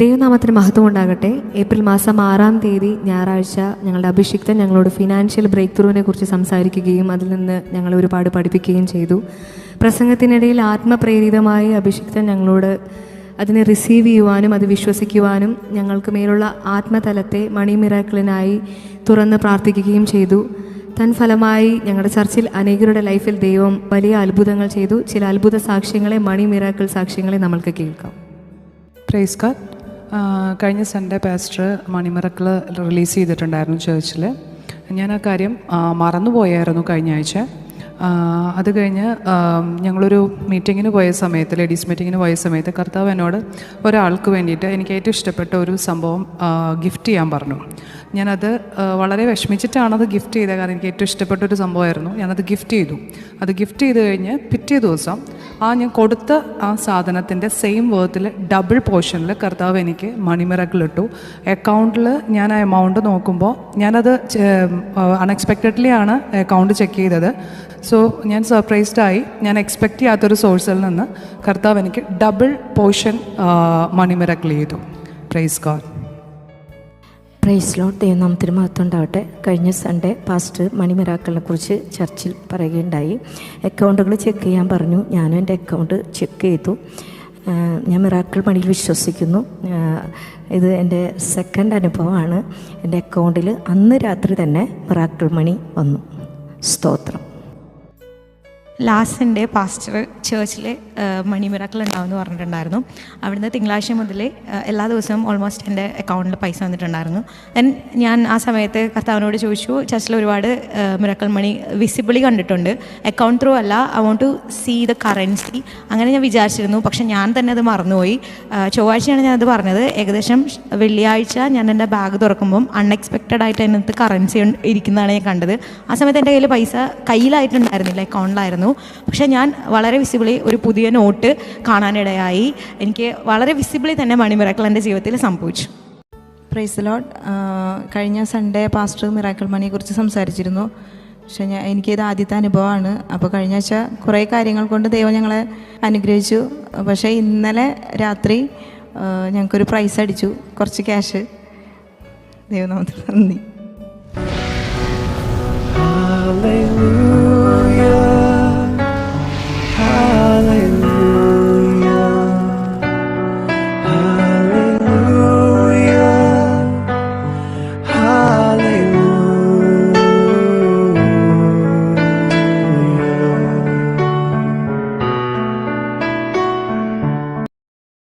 ദൈവനാമത്തിന് മഹത്വം ഉണ്ടാകട്ടെ. ഏപ്രിൽ മാസം 6-ാം തീയതി ഞായറാഴ്ച ഞങ്ങളുടെ അഭിഷിക്തൻ ഞങ്ങളോട് ഫിനാൻഷ്യൽ ബ്രേക്ക് ത്രൂവിനെ കുറിച്ച് സംസാരിക്കുകയും അതിൽ നിന്ന് ഞങ്ങളെ ഒരുപാട് പഠിപ്പിക്കുകയും ചെയ്തു. പ്രസംഗത്തിനിടയിൽ ആത്മപ്രേരിതമായി അഭിഷിക്തൻ ഞങ്ങളോട് അതിനെ റിസീവ് ചെയ്യുവാനും അത് വിശ്വസിക്കുവാനും ഞങ്ങൾക്ക് മേലുള്ള ആത്മതലത്തെ മണി മിറാക്കിളിനായി തുറന്ന് പ്രാർത്ഥിക്കുകയും ചെയ്തു. തൻഫലമായി ഞങ്ങളുടെ ചർച്ചിൽ അനേകരുടെ ലൈഫിൽ ദൈവം വലിയ അത്ഭുതങ്ങൾ ചെയ്തു. ചില അത്ഭുത സാക്ഷ്യങ്ങളെ, മണി മിറാക്കിൾ സാക്ഷ്യങ്ങളെ നമ്മൾക്ക് കേൾക്കാം. Praise God. കഴിഞ്ഞ സൺഡേ പാസ്റ്റർ മണി മിറാക്കിൾ റിലീസ് ചെയ്തിട്ടുണ്ടായിരുന്നു ചർച്ചിൽ. ഞാൻ ആ കാര്യം മറന്നുപോയായിരുന്നു കഴിഞ്ഞ ആഴ്ച. അത് കഴിഞ്ഞ് ഞങ്ങളൊരു മീറ്റിങ്ങിന് പോയ സമയത്ത്, ലേഡീസ് മീറ്റിങ്ങിന് പോയ സമയത്ത് കർത്താവ് എന്നോട് ഒരാൾക്ക് വേണ്ടിയിട്ട് എനിക്ക് ഏറ്റവും ഇഷ്ടപ്പെട്ട ഒരു സംഭവം ഗിഫ്റ്റ് ചെയ്യാൻ പറഞ്ഞു. ഞാനത് വളരെ വിഷമിച്ചിട്ടാണത് ഗിഫ്റ്റ് ചെയ്തത്. കാരണം എനിക്ക് ഏറ്റവും ഇഷ്ടപ്പെട്ട ഒരു സംഭവമായിരുന്നു. ഞാനത് ഗിഫ്റ്റ് ചെയ്തു. അത് ഗിഫ്റ്റ് ചെയ്ത് കഴിഞ്ഞ് പിറ്റേ ദിവസം ഞാൻ കൊടുത്ത ആ സാധനത്തിൻ്റെ സെയിം വേർത്തിൽ ഡബിൾ പോർഷനിൽ കർത്താവ് എനിക്ക് മണി മിറാക്കിൾ ഇട്ടു. അക്കൗണ്ടിൽ ഞാൻ ആ എമൗണ്ട് നോക്കുമ്പോൾ ഞാനത് അൺഎക്സ്പെക്റ്റഡ്ലി ആണ് അക്കൗണ്ട് ചെക്ക് ചെയ്തത്. സോ ഞാൻ സർപ്രൈസ്ഡായി. ഞാൻ എക്സ്പെക്റ്റ് ചെയ്യാത്തൊരു സോഴ്സിൽ നിന്ന് കർത്താവ് എനിക്ക് ഡബിൾ പോർഷൻ മണി മിറാക്കിൾ ചെയ്തു. Praise God. Praise Lord. ദൈവനാമത്തിന് മഹത്വം ഉണ്ടാവട്ടെ. കഴിഞ്ഞ സൺഡേ പാസ്റ്റർ മണി മിറാക്കിളിനെ കുറിച്ച് ചർച്ചിൽ പറയുകയുണ്ടായി. അക്കൗണ്ടുകൾ ചെക്ക് ചെയ്യാൻ പറഞ്ഞു. ഞാനും എൻ്റെ അക്കൗണ്ട് ചെക്ക് ചെയ്തു. ഞാൻ മിറാക്കിൾ മണിയിൽ വിശ്വസിക്കുന്നു. ഇത് എൻ്റെ സെക്കൻഡ് അനുഭവമാണ്. എൻ്റെ അക്കൗണ്ടിൽ അന്ന് രാത്രി തന്നെ മിറാക്കിൾ മണി വന്നു. സ്തോത്രം. ലാസ്റ്റ് സൺഡേ പാസ്റ്റർ ചേർച്ചിൽ മണി മിറാക്കിൾ ഉണ്ടാവുമെന്ന് പറഞ്ഞിട്ടുണ്ടായിരുന്നു. അവിടുന്ന് തിങ്കളാഴ്ച മുതൽ എല്ലാ ദിവസവും ഓൾമോസ്റ്റ് എൻ്റെ അക്കൗണ്ടിൽ പൈസ വന്നിട്ടുണ്ടായിരുന്നു. ഞാൻ ആ സമയത്ത് കർത്താവിനോട് ചോദിച്ചു, ചർച്ചിൽ ഒരുപാട് മിറാക്കിൾ മണി വിസിബിളി കണ്ടിട്ടുണ്ട്, അക്കൗണ്ട് ത്രൂ അല്ല, I want to see the currency. അങ്ങനെ ഞാൻ വിചാരിച്ചിരുന്നു. പക്ഷെ ഞാൻ തന്നെ അത് മറന്നുപോയി. ചൊവ്വാഴ്ചയാണ് ഞാനത് പറഞ്ഞത്. ഏകദേശം വെള്ളിയാഴ്ച ഞാൻ എൻ്റെ ബാഗ് തുറക്കുമ്പം അൺഎക്സ്പെക്റ്റഡ് ആയിട്ട് അതിനകത്ത് കറൻസി ഇരിക്കുന്നതാണ് ഞാൻ കണ്ടത്. ആ സമയത്ത് എൻ്റെ കയ്യിൽ പൈസ കയ്യിലായിട്ടുണ്ടായിരുന്നില്ല, അക്കൗണ്ടിലായിരുന്നു. പക്ഷേ ഞാൻ വളരെ വിസിബിളി ഒരു പുതിയ നോട്ട് കാണാനിടയായി. എനിക്ക് വളരെ വിസിബിളി തന്നെ മണി മിറാക്കിൾ എൻ്റെ ജീവിതത്തിൽ സംഭവിച്ചു. Praise the Lord. കഴിഞ്ഞ സൺഡേ പാസ്റ്റർ മിറാക്കിൾ മണിയെ കുറിച്ച് സംസാരിച്ചിരുന്നു. പക്ഷേ എനിക്കിത് ആദ്യത്തെ അനുഭവമാണ്. അപ്പോൾ കഴിഞ്ഞ ആഴ്ച കുറേ കാര്യങ്ങൾ കൊണ്ട് ദൈവം ഞങ്ങളെ അനുഗ്രഹിച്ചു. പക്ഷേ ഇന്നലെ രാത്രി ഞങ്ങൾക്കൊരു പ്രൈസ് അടിച്ചു, കുറച്ച് ക്യാഷ്. ദൈവനാമത്തിന് നന്ദി.